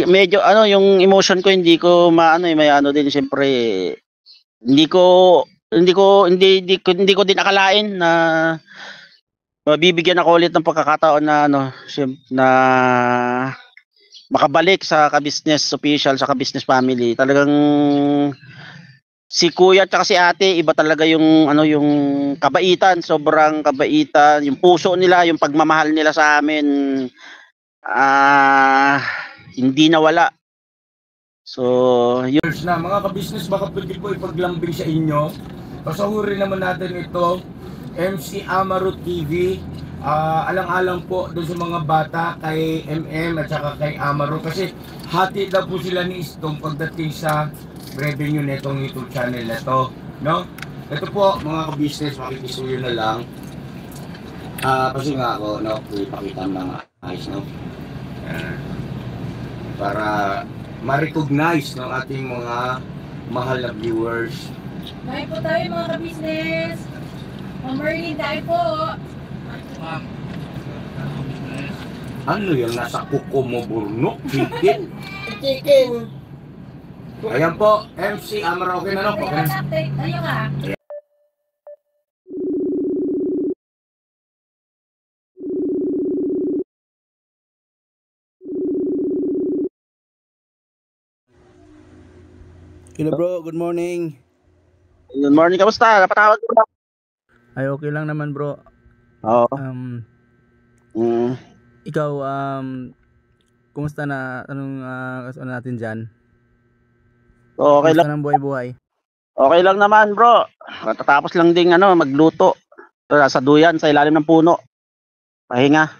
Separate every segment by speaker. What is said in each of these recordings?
Speaker 1: medyo ano yung emotion ko hindi ko maano may ano din siyempre hindi ko hindi ko din akalain na mabibigyan ako ulit ng pagkakataon na ano na makabalik sa ka-business official sa ka-business family. Talagang si kuya at si ate iba talaga yung ano yung kabaitan, sobrang kabaitan, yung puso nila, yung pagmamahal nila sa amin ah hindi nawala. So, yun
Speaker 2: na mga ka-business, baka pwede po ipaglambing sa inyo. Pasahurin naman natin ito, MC Amaro TV. Alang-alang po doon sa mga bata kay MM at saka kay Amaro kasi hati daw po sila ni Istong pagdating sa revenue netong YouTube channel na to, no? Ito po mga ka-business, makikisuyo na lang. Kasi nga ako, no, ipakita ng ayos, no? Para ma-recognize ng ating mga mahal na viewers.
Speaker 3: Bye po tayo mga ka-business. Merlin tayo po.
Speaker 2: Ano yung nasa kuko mo, burnok? Chicken?
Speaker 4: Chicken.
Speaker 2: Ayan po, MC Amaro, okay na no? Okay.
Speaker 3: Tayo ka.
Speaker 5: Hello bro, good morning.
Speaker 1: good morning, kamusta? Napatawag ko ba?
Speaker 5: Ay okay lang naman bro.
Speaker 1: Oo.
Speaker 5: Ikaw kumusta na anong ano natin diyan?
Speaker 1: Okay
Speaker 5: Kumusta
Speaker 1: lang.
Speaker 5: ng buhay-buhay?
Speaker 1: Okay lang naman, bro. Tatapos lang ding ano, magluto. Sa duyan sa ilalim ng puno. Pahinga.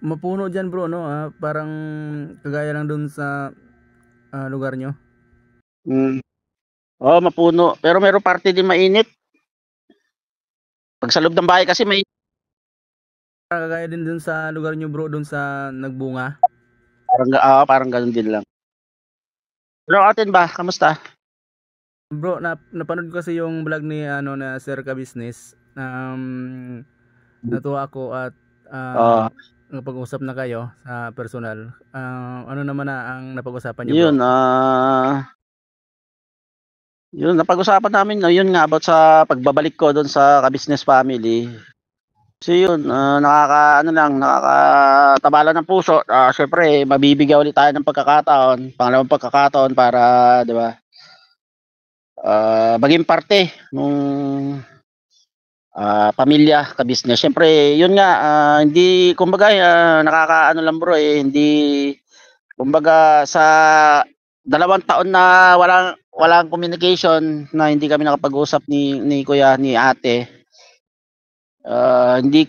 Speaker 5: Mapuno diyan bro no, parang kagaya lang dun sa lugar nyo.
Speaker 1: Oo, mapuno. Pero meron parte din mainit. Pag sa loob ng bahay kasi may
Speaker 5: Kagaya din dun sa lugar nyo bro, dun sa nagbunga.
Speaker 1: parang ganun din lang. Pero atin ba, kamusta?
Speaker 5: Bro, napanood ko kasi yung vlog ni na Sir Ka Business. Natuwa ako at napag-usap na kayo sa personal. Ano naman na ang napag-usapan niyo bro?
Speaker 1: Yun, napag-usapan namin no, yun nga about sa pagbabalik ko doon sa ka-business family. Kasi yun, nakakatabala ng puso. Syempre, mabibigyan ulit tayo ng pagkakataon, pangalawang pagkakataon para, di ba, maging parte nung pamilya, ka-business. Syempre, yun nga, hindi, kumbaga, nakakaano lang bro, hindi, kumbaga, sa 2 taon na walang communication na hindi kami nakapag-usap ni kuya, ni ate. Hindi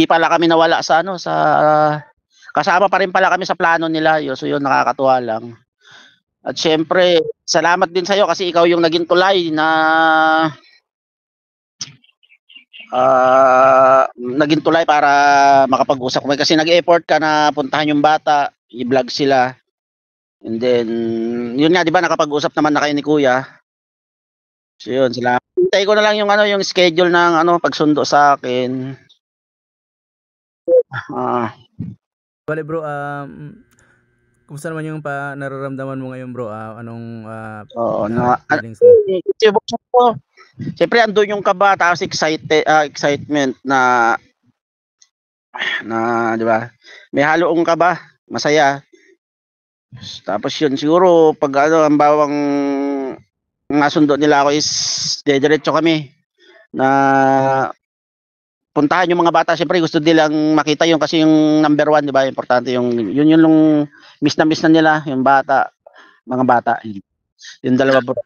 Speaker 1: pala kami nawala sa kasama pa rin pala kami sa plano nila. So yun, nakakatuwa lang. At syempre, salamat din sa'yo kasi ikaw yung naging tulay na para makapag-usap kami kasi nag-effort ka na puntahan yung bata, i-vlog sila. And then, yun nga, di ba, nakapag-usap naman na kayo ni kuya. So yun, salamat. Hintay ko na lang yung schedule ng pagsundo sa akin.
Speaker 5: Bale bro, kumusta naman yung nararamdaman mo ngayon bro? Anong feelings mo?
Speaker 1: Siyempre andun yung kaba tapos excitement na di ba? May haloong kaba, masaya. Tapos yun siguro pag ang bawang nasundo nila ako is diretso kami na puntahan yung mga bata. Siyempre gusto nilang makita yung kasi yung number 1, di ba? Importante yung miss na nila yung mga bata. Yung dalawa bro.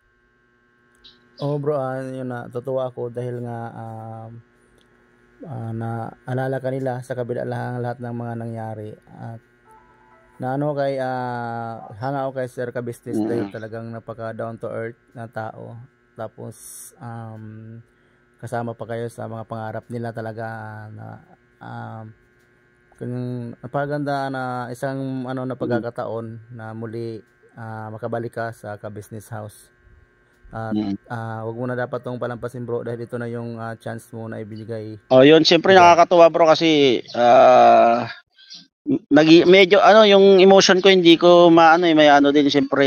Speaker 5: Oh bro, yun na totoo ako dahil nga naalala ka nila sa kabila lahat ng mga nangyari at hanga ako kay Sir Ka Business dahil talagang napaka down to earth na tao. Tapos kasama pa kayo sa mga pangarap nila talaga na napaganda na isang na pagkakataon na muli makabalik ka sa Ka Business House. At wag mo na dapat tong palampasin bro dahil ito na yung chance mo na ibigay.
Speaker 1: Yun, siyempre nakakatuwa bro kasi medyo ano yung emotion ko hindi ko maano may ano din siyempre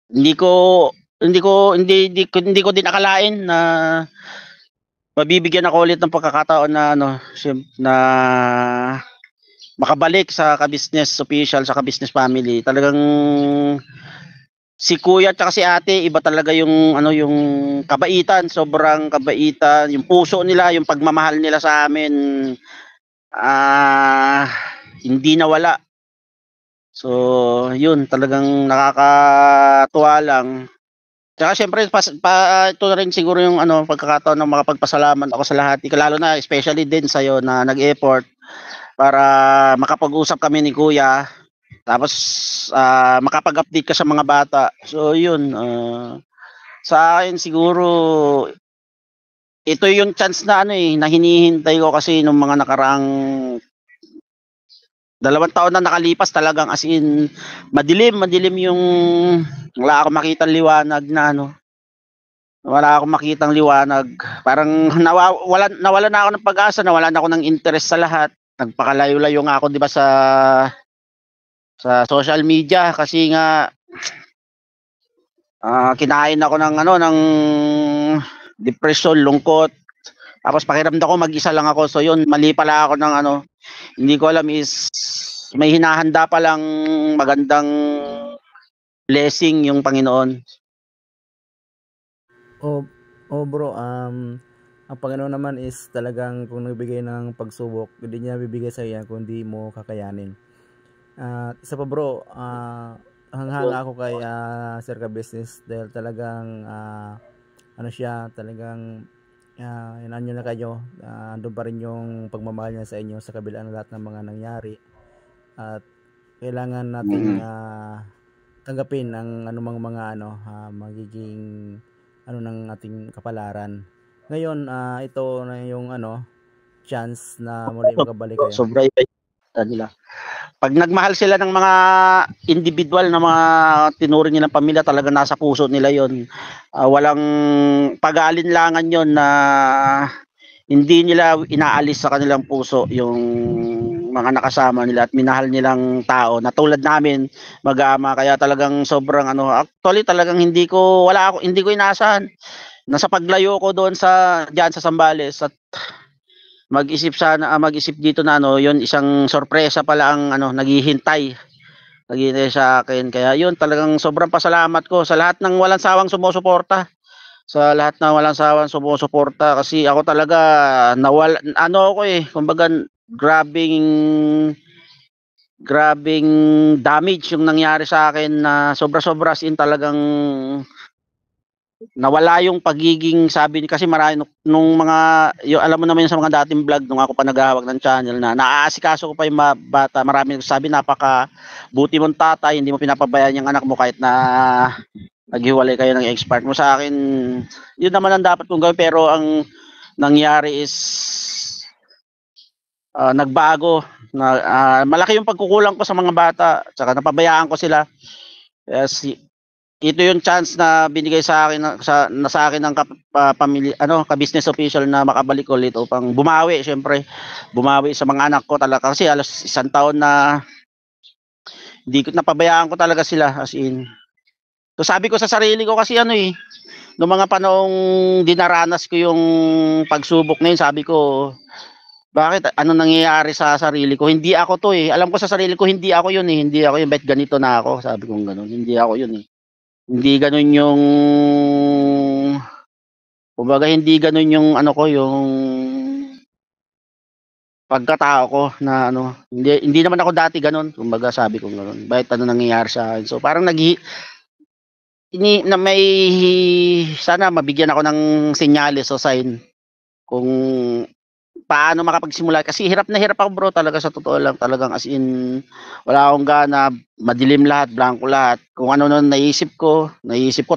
Speaker 1: hindi ko hindi ko din akalain na mabibigyan ako ulit ng pagkakataon na ano na makabalik sa ka-business official sa ka-business family. Talagang si kuya at si ate iba talaga yung ano yung kabaitan, sobrang kabaitan, yung puso nila, yung pagmamahal nila sa amin hindi nawala. So, yun talagang nakakatuwa lang. Tsaka syempre ito na rin siguro yung ano pagkakataon ng makapagpasalamat ako sa lahat, lalo na especially din sa iyo na nag-effort para makapag-usap kami ni Kuya. Tapos makapag-update ka sa mga bata. So, yun sa akin siguro ito yung chance na ano na hinihintay ko kasi nung mga nakaraang 2 taon na nakalipas talagang as in madilim yung wala akong makitang liwanag na ano. Wala akong makitang liwanag. Parang nawala na ako ng pag-asa, nawala na ako ng interest sa lahat. Nagpakalayo-layo nga ako 'di ba sa social media kasi nga kinain ako ng ano ng depression, lungkot. Tapos pakiramdam ko mag-isa lang ako. So yun, mali pala ako ng ano, hindi ko alam is may hinahanda pa lang magandang blessing yung Panginoon.
Speaker 5: Bro, ang Panginoon naman is talagang kung nagbigay ng pagsubok, hindi niya bibigay sa iyo kung hindi mo kakayanin. Isa pa bro, hanghanga ako kay Sir Ka Business dahil talagang ano siya, talagang inanyo na kayo, andun pa rin yung pagmamahal niya sa inyo sa kabila ng lahat ng mga nangyari, at kailangan nating tanggapin ang anumang mga magiging ano ng ating kapalaran. Ngayon ito na yung chance na muli makabalik kayo.
Speaker 1: Sobra iba nila. Pag nagmahal sila ng mga individual na mga tinuring nilang pamilya, talaga nasa puso nila yon. Walang pag-aalinlangan yon na hindi nila inaalis sa kanilang puso yung mga nakasama nila at minahal nilang tao na tulad namin mag-aama. Kaya talagang sobrang actually talagang hindi ko inaasahan na sa paglayo ko doon diyan sa Zambales at mag-isip dito na yon isang sorpresa pala ang naghihintay sa akin. Kaya yun talagang sobrang pasalamat ko sa lahat ng walang sawang sumusuporta. Kasi ako talaga nawala kumbaga grabing damage yung nangyari sa akin na sobra-sobra as in talagang nawala yung pagiging kasi marami nung mga alam mo naman yun sa mga dating vlog nung ako pa naghahawak ng channel na naaasikaso ko pa yung bata, marami nagsasabi napaka buti mong tatay, hindi mo pinapabayaan yung anak mo kahit na naghiwalay kayo ng ex-part mo. Sa akin yun naman ang dapat kong gawin, pero ang nangyari is nagbago na malaki yung pagkukulang ko sa mga bata, saka napabayaan ko sila. Ito yung chance na binigay sa akin ng pamilya ka-business official na makabalik ulit upang bumawi sa mga anak ko talaga, kasi alas 1 taon na hindi ko napabayaan ko talaga sila as in. So sabi ko sa sarili ko kasi noong mga panahong dinaranas ko yung pagsubok na yun, sabi ko bakit nangyayari sa sarili ko, hindi ako to alam ko sa sarili ko hindi ako yun hindi ako yun, bet ganito na ako, sabi ko gano'n, hindi ako yun hindi gano'n yung kumbaga hindi gano'n yung yung pagkatao ko na hindi naman ako dati gano'n, kumbaga sabi ko gano'n, bakit nangyayari sa akin. So parang sana mabigyan ako ng senyales o sign kung paano makapagsimula, kasi hirap na hirap ako bro talaga, sa totoo lang, talagang as in wala akong gana, madilim lahat, blanco lahat. Kung ano naisip ko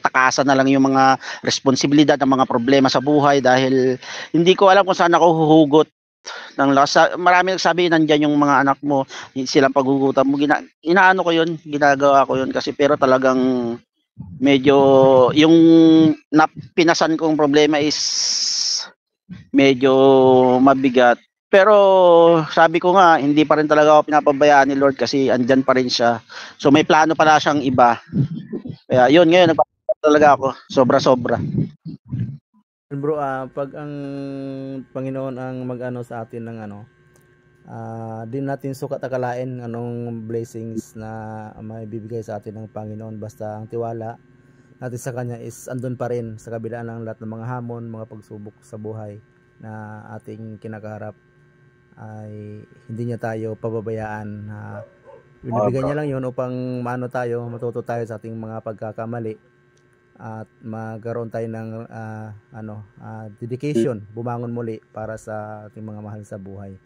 Speaker 1: takasan na lang yung mga responsibilidad ng mga problema sa buhay dahil hindi ko alam kung saan ako huhugot ng lakas. Marami nagsabi nandiyan yung mga anak mo, silang paghugutan mo, inaano ko yun, ginagawa ko yun kasi, pero talagang medyo yung pinasan kong problema is medyo mabigat. Pero sabi ko nga, hindi pa rin talaga ako pinapabayaan ni Lord kasi andyan pa rin siya. So may plano pala siyang iba. Kaya yun, ngayon nagpapasalamat talaga ako. Sobra-sobra.
Speaker 5: Bro, pag ang Panginoon ang mag-ano sa atin ng ano, di natin sukat akalain anong blessings na may bibigay sa atin ng Panginoon, basta ang tiwala natin sa Kanya is andun pa rin sa kabila ng lahat ng mga hamon, mga pagsubok sa buhay na ating kinakaharap, ay hindi niya tayo pababayaan. Binibigyan niya lang yun upang matuto tayo sa ating mga pagkakamali at magkaroon tayo ng dedication, bumangon muli para sa ating mga mahal sa buhay.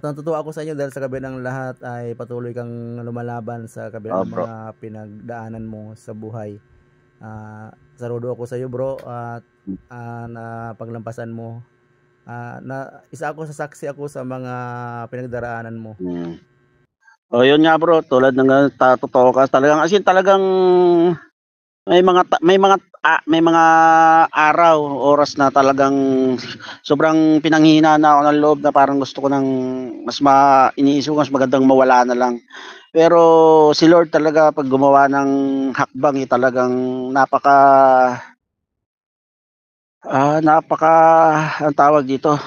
Speaker 5: Natutuwa ako sa inyo dahil sa kabila ng lahat ay patuloy kang lumalaban sa kabila ng mga pinagdaanan mo sa buhay. Saludo ako sa iyo, bro, at na paglampasan mo. Isa ako sa saksi ako sa mga pinagdaraanan mo.
Speaker 1: O yun nga bro, tulad ng totoo ka talagang, as in talagang may mga araw, oras na talagang sobrang pinanghihina na ako ng loob na parang gusto ko nang iniisip ko mas magandang mawala na lang. Pero si Lord talaga pag gumawa ng hakbang talagang ang tawag dito,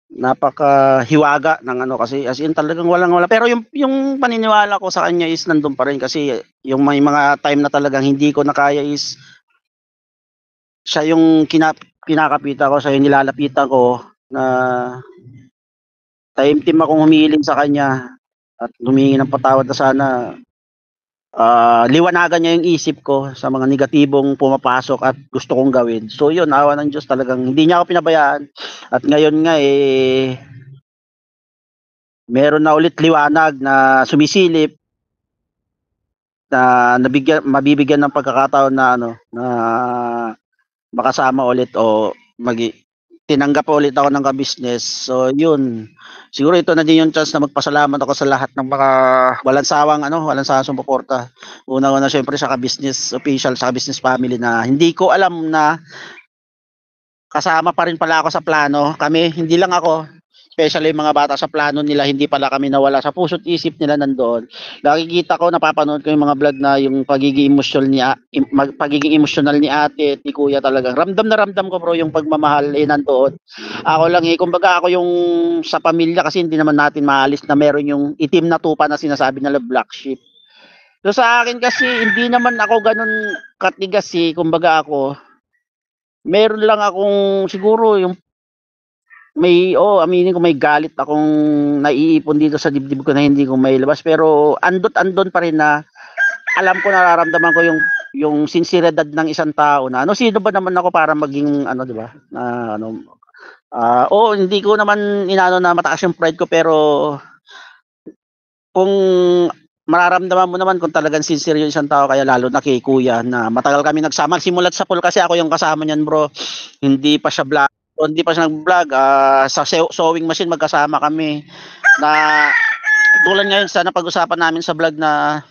Speaker 1: napakahiwaga ng ano, kasi as in talagang walang-wala. Pero yung paniniwala ko sa kanya is nandun pa rin kasi yung may mga time na talagang hindi ko na kaya is siya yung kinakapitan ko, siya yung nilalapitan ko na taimtim akong humihiling sa kanya at humingi ng patawad na sana liwanagan niya yung isip ko sa mga negatibong pumapasok at gusto kong gawin. So yun, awa ng Diyos, talagang hindi niya ako pinabayaan. At ngayon nga meron na ulit liwanag na sumisilip na mabibigyan ng pagkakataon na na makasama ulit o tinanggap ulit ako ng ka-business. So yun, siguro ito na din yung chance na magpasalamat ako sa lahat ng mga walang sawang sumuporta. Una-una syempre sa ka-business official, sa business family na hindi ko alam na kasama pa rin pala ako sa plano. Kami, hindi lang ako, especially yung mga bata sa plano nila, hindi pala kami nawala sa puso't isip nila nandoon. Nakikita ko, napapanood ko yung mga vlog na yung pagiging emotional ni ate at ni kuya, talagang ramdam na ramdam ko bro yung pagmamahal nandoon. Ako lang kumbaga ako yung sa pamilya, kasi hindi naman natin maalis na meron yung itim na tupa na sinasabi nila black sheep. So sa akin kasi hindi naman ako ganun katigas kumbaga ako meron lang akong siguro yung aminin ko may galit akong naiipon dito sa dibdib ko na hindi ko mailabas, pero andon pa rin na alam ko, nararamdaman ko yung sinseridad ng isang tao na sino ba naman ako para maging di ba, na hindi ko naman inaano na mataas yung pride ko, pero kung mararamdaman mo naman kung talagang sincere yung isang tao, kaya lalo na kay kuya na matagal kami nagsama simulat sa pool, kasi ako yung kasama niyan bro, hindi pa siya nag-vlog, sa sewing machine magkasama kami, na tulad ngayon sana pag-usapan namin sa vlog na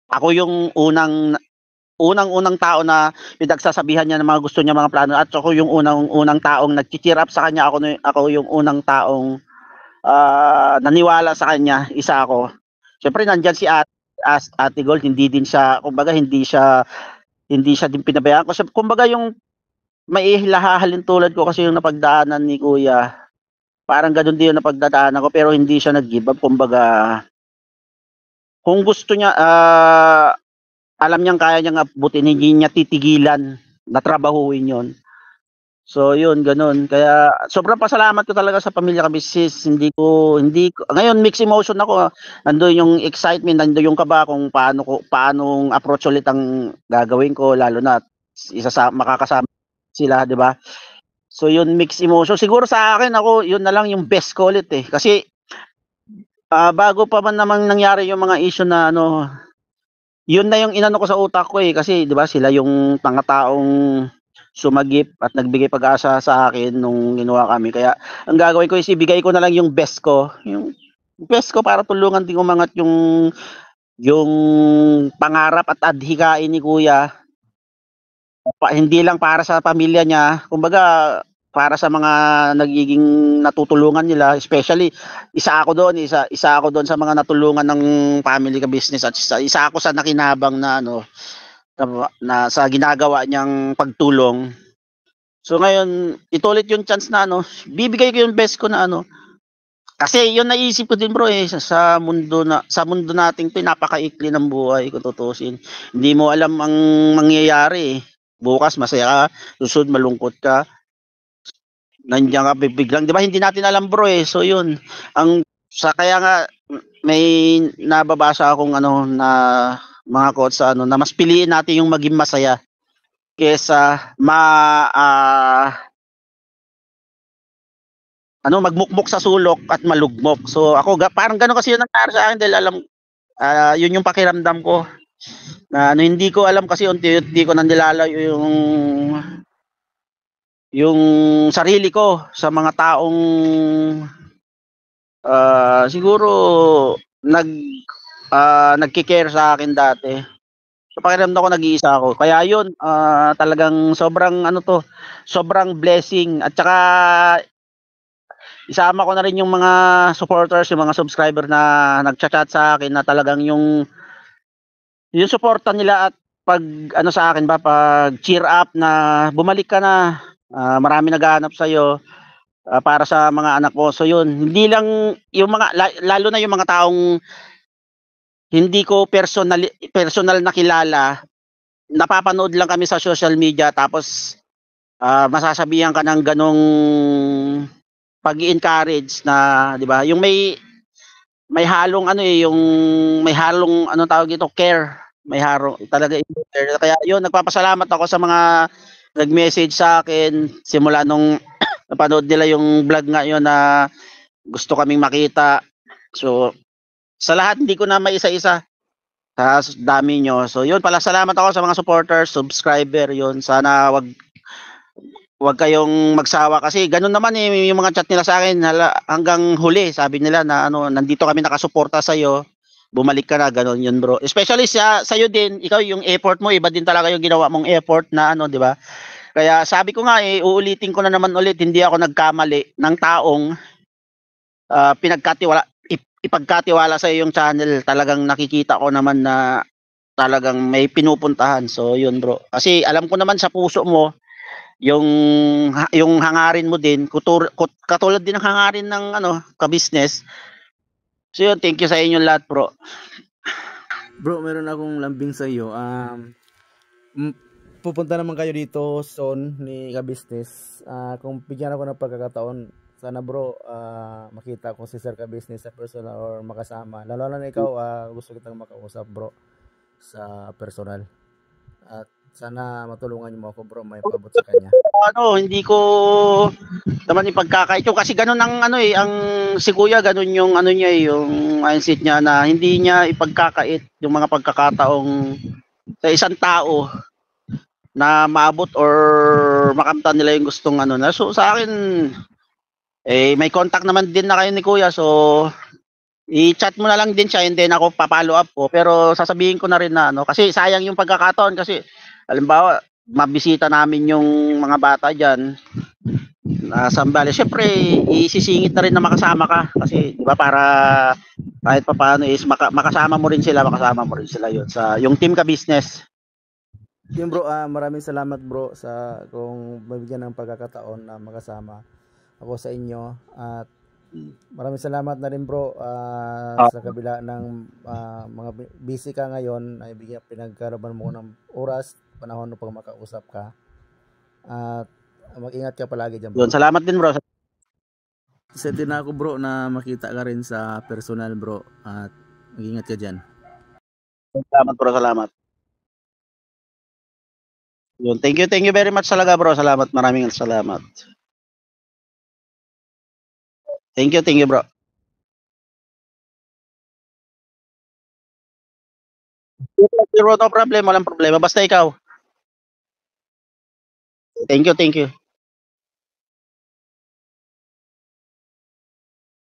Speaker 1: ako yung unang tao na pinagsasabihan niya ng mga gusto niya, mga plano, at ako yung unang taong nag-cheer up sa kanya. Ako yung unang taong naniwala sa kanya, isa ako. Siyempre nandiyan si Ate Gold, hindi din siya, kumbaga hindi siya din pinabayaan ko. Kumbaga yung may hilahalin tulad ko, kasi yung napagdaanan ni kuya, parang ganoon din yung napagdaanan ko, pero hindi siya nag-give up. Kumbaga kung gusto niya, alam niyang kaya niyang abutin, hindi niya titigilan na trabahuin yon. So yun, ganun. Kaya sobrang pasalamat ko talaga sa pamilya Kabisnes. Hindi ko ngayon mixed emotion ako. Nandoon yung excitement, nandoon yung kaba kung paanong approach ulit ang gagawin ko, lalo na makakasama sila, 'di ba? So yun, mixed emotion. Siguro sa akin, ako yun na lang yung best ko ulit kasi bago pa man namang nangyari yung mga issue na yun na yung inano ko sa utak ko kasi 'di ba sila yung taong sumagip at nagbigay pag-asa sa akin nung ginawa kami. Kaya ang gagawin ko is ibigay ko na lang yung best ko. Yung best ko para tulungan din umangat yung pangarap at adhikain ni kuya. Hindi lang para sa pamilya niya. Kumbaga para sa mga nagiging natutulungan nila, especially isa ako doon sa mga natulungan ng family ka business at isa ako sa nakinabang na na sa ginagawa niyang pagtulong. So ngayon, itulit yung chance na bibigay ko yung best ko na kasi yun naisip ko din bro sa mundo nating 'to napakaikli ng buhay kung tutuusin. Hindi mo alam ang mangyayari. Bukas masaya ka, susunod malungkot ka. Nandiyan ka biglang, 'di ba? Hindi natin alam bro So yun, kaya nga may nababasa akong na mga quotes na mas piliin natin yung maging masaya kaysa magmukmok sa sulok at malugmok. So ako parang gano'n kasi yung nangyari sa akin dahil alam yun yung pakiramdam ko na hindi ko alam kasi unti-unti ko nang nilalayo yung sarili ko sa mga taong siguro nagki-care sa akin dati. So pakiramdam ko nag-iisa ako. Kaya yun talagang sobrang blessing at saka isama ko na rin yung mga supporters, yung mga subscriber na nagchat-chat sa akin na talagang yung suporta nila at pag sa akin pag cheer up na bumalik ka na, marami naghahanap sa iyo para sa mga anak ko. So yun, hindi lang yung mga lalo na yung mga taong hindi ko personal na kilala, napapanood lang kami sa social media tapos masasabihan ka ng ganong pag-i-encourage na, 'di ba? Yung may halong yung may halong tawag dito, care. May halong talaga care. Kaya yun, nagpapasalamat ako sa mga nag-message sa akin simula nung napanood nila yung vlog nga yun na gusto kaming makita. So sa lahat hindi ko na maisa-isa sa dami nyo. So yun pala, salamat ako sa mga supporters, subscriber yun. Sana wag kayong magsawa kasi ganun naman yung mga chat nila sa akin hanggang huli sabi nila na nandito kami nakasuporta sa iyo, bumalik ka na, ganun yun bro. Especially sa iyo din, ikaw yung effort mo iba din talaga yung ginawa mong effort na 'di ba? Kaya sabi ko nga uulitin ko na naman ulit, hindi ako nagkamali ng taong ipagkatiwala sa iyo yung channel. Talagang nakikita ko naman na talagang may pinupuntahan. So yun bro, kasi alam ko naman sa puso mo yung hangarin mo din katulad din ng hangarin ng ka-business. So yun, thank you sa inyo lahat bro.
Speaker 5: Bro, meron akong lambing sa iyo. Pupunta naman kayo dito son ni ka-business. Kung bigyan ako ng pagkakataon, sana bro makita ko si Sir ka-business sa personal or makasama. Lalo na ikaw, gusto kitang makausap bro sa personal. At sana matulungan mo ako bro, may pabot sa kanya.
Speaker 1: Hindi ko naman ipagkakait yung kasi ganun ang ang si Kuya ganun yung niya yung mindset niya na hindi niya ipagkakait yung mga pagkakataong sa isang tao na maabot or makamtan nila yung gustong na. So sa akin may contact naman din na kayo ni Kuya, so i-chat mo na lang din siya and then ako pa-follow up ko. Pero sasabihin ko na rin na kasi sayang yung pagkakataon kasi halimbawa mabisita namin yung mga bata diyan na Sambales. Syempre isisingit na rin na makasama ka kasi 'di ba para kahit papaano is makasama mo rin sila yun sa yung team ka business.
Speaker 5: Yun bro, maraming salamat bro sa kung mabigyan ng pagkakataon na makasama ako sa inyo. At maraming salamat na rin bro sa kabila ng mga busy ka ngayon ay pinagkaroon mo ng oras, panahon upang makausap ka. At mag-ingat ka palagi dyan bro.
Speaker 1: Yun, salamat din bro.
Speaker 5: Sente na ako bro na makita ka rin sa personal bro at mag-ingat ka dyan.
Speaker 1: Salamat bro, salamat. Yun, thank you very much talaga bro. Salamat, maraming salamat. Thank you bro. No problem, walang problema. Basta ikaw. Thank you.